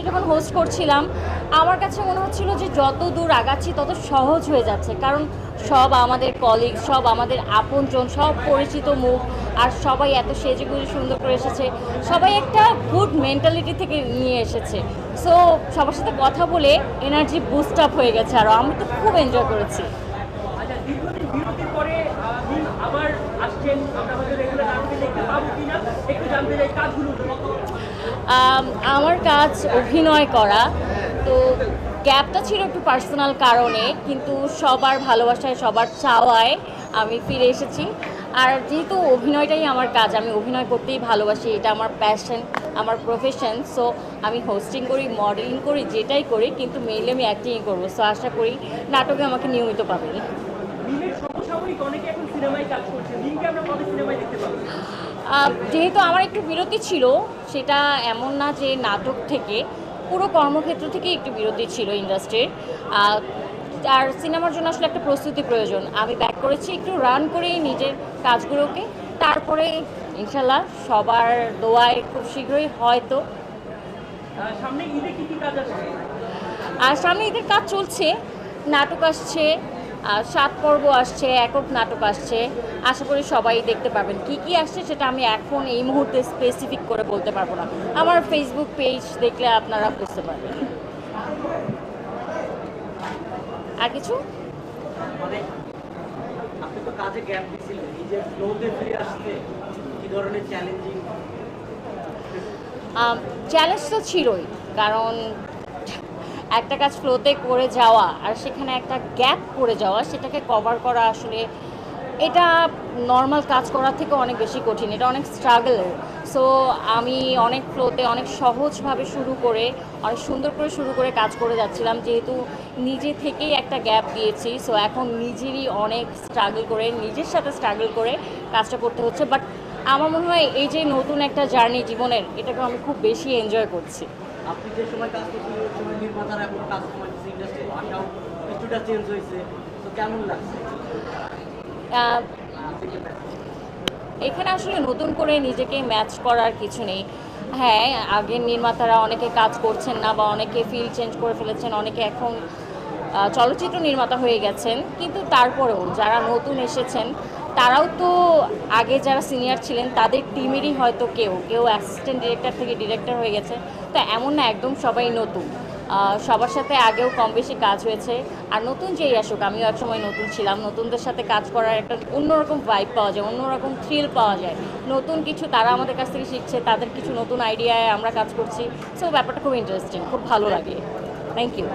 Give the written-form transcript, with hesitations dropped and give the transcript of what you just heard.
যখন হোস্ট করছিলাম আমার কাছে মনে হচ্ছিল যে যত দূর আগাচ্ছি তত সহজ হয়ে যাচ্ছে, কারণ সব আমাদের কলিগ, সব আমাদের আপনজন, সব পরিচিত মুখ, আর সবাই এত সেজেগুজে সুন্দর করে এসেছে। সবাই একটা গুড মেন্টালিটি থেকে নিয়ে এসেছে। সো সবার সাথে কথা বলে এনার্জি বুস্ট আপ হয়ে গেছে, আর আমি তো খুব এনজয় করেছি। আচ্ছা, দীর্ঘদিন বিরতির পরে আবার আসছেন, আমরা হয়তো রেগুলার নাটকে দেখতে পাবো কিনা একটু জানতে চাই কাজগুলো। আমার কাজ অভিনয় করা, তো গ্যাপটা ছিল একটু পার্সোনাল কারণে, কিন্তু সবার ভালোবাসায়, সবার চাওয়ায় আমি ফিরে এসেছি। আর যেহেতু অভিনয়টাই আমার কাজ, আমি অভিনয় করতেই ভালোবাসি, এটা আমার প্যাশন, আমার প্রফেশন। সো আমি হোস্টিং করি, মডেলিং করি, যেটাই করি, কিন্তু মেইনলি আমি অ্যাক্টিংই করবো। সো আশা করি নাটকে আমাকে নিয়মিত পাবেন। মিমের সমসাময়িক অনেকে এখন সিনেমায় কাজ করছে, মিমকে আমরা কবে সিনেমায় দেখতে পাবো? যেহেতু আমার একটু বিরতি ছিল, সেটা এমন না যে নাটক থেকে, পুরো কর্মক্ষেত্র থেকে একটু বিরতি ছিল ইন্ডাস্ট্রির। আর সিনেমার জন্য আসলে একটা প্রস্তুতি প্রয়োজন। আমি ব্যাক করেছি একটু রান করেই নিজের কাজগুলোকে, তারপরে ইনশাল্লাহ সবার দোয়ায় খুব শীঘ্রই হয়তো। সামনে ঈদে কি কি কাজ আসছে? আর সামনে ঈদের কাজ চলছে, নাটক আসছে, 7 পর্ব আসছে, একক নাটক আসছে। আশা করি সবাই দেখতে পাবেন। কি কি আসছে সেটা আমি এখন এই মুহূর্তে স্পেসিফিক করে বলতে পারবো না। আমার ফেসবুক পেজ দেখলে আপনারা বুঝতে পারবেন। আর কিছু মানে আপনি তো কাজে গ্যাপ দিয়েছিলেন, নিজের ফ্লোতে ফিরে আসতে কি ধরনের চ্যালেঞ্জিং? চ্যালেঞ্জ তো ছিলই, কারণ একটা কাজ ফ্লোতে করে যাওয়া আর সেখানে একটা গ্যাপ পড়ে যাওয়া, সেটাকে কভার করা আসলে এটা নর্মাল কাজ করার থেকে অনেক বেশি কঠিন, এটা অনেক স্ট্রাগল। সো আমি অনেক ফ্লোতে অনেক সহজভাবে শুরু করে, অনেক সুন্দর করে শুরু করে কাজ করে যাচ্ছিলাম, যেহেতু নিজে থেকেই একটা গ্যাপ দিয়েছি। সো এখন নিজেরই অনেক স্ট্রাগল করে, নিজের সাথে স্ট্রাগল করে কাজটা করতে হচ্ছে। বাট আমার মনে হয় এই যে নতুন একটা জার্নি জীবনের, এটাকে আমি খুব বেশি এনজয় করছি। আপনি যে সময় কাজ করছেন ওই সময় নির্মাতারা এখন কাজ করছে, ইন্ডাস্ট্রি ভাষাও কিছুটা চেঞ্জ হয়েছে, তো কেমন লাগছে? আহ, এখানে আসলে নতুন করে নিজেকে ম্যাচ করার কিছু নেই। হ্যাঁ, আগের নির্মাতারা অনেকে কাজ করছেন না, বা অনেকে ফিল্ড চেঞ্জ করে ফেলেছেন, অনেকে এখন চলচ্চিত্র নির্মাতা হয়ে গেছেন, কিন্তু তারপরেও যারা নতুন এসেছেন তারাও তো আগে যারা সিনিয়র ছিলেন তাদের টিমেরই হয়তো কেউ কেউ অ্যাসিস্ট্যান্ট ডিরেক্টর থেকে ডিরেক্টর হয়ে গেছে। তো এমন না একদম সবাই নতুন, সবার সাথে আগেও কম বেশি কাজ হয়েছে। আর নতুন যেই আসুক, আমিও একসময় নতুন ছিলাম, নতুনদের সাথে কাজ করার একটা অন্যরকম ভাইব পাওয়া যায়, অন্যরকম থ্রিল পাওয়া যায়। নতুন কিছু তারা আমাদের কাছ থেকে শিখছে, তাদের কিছু নতুন আইডিয়ায় আমরা কাজ করছি। সো ব্যাপারটা খুব ইন্টারেস্টিং, খুব ভালো লাগে। Thank you.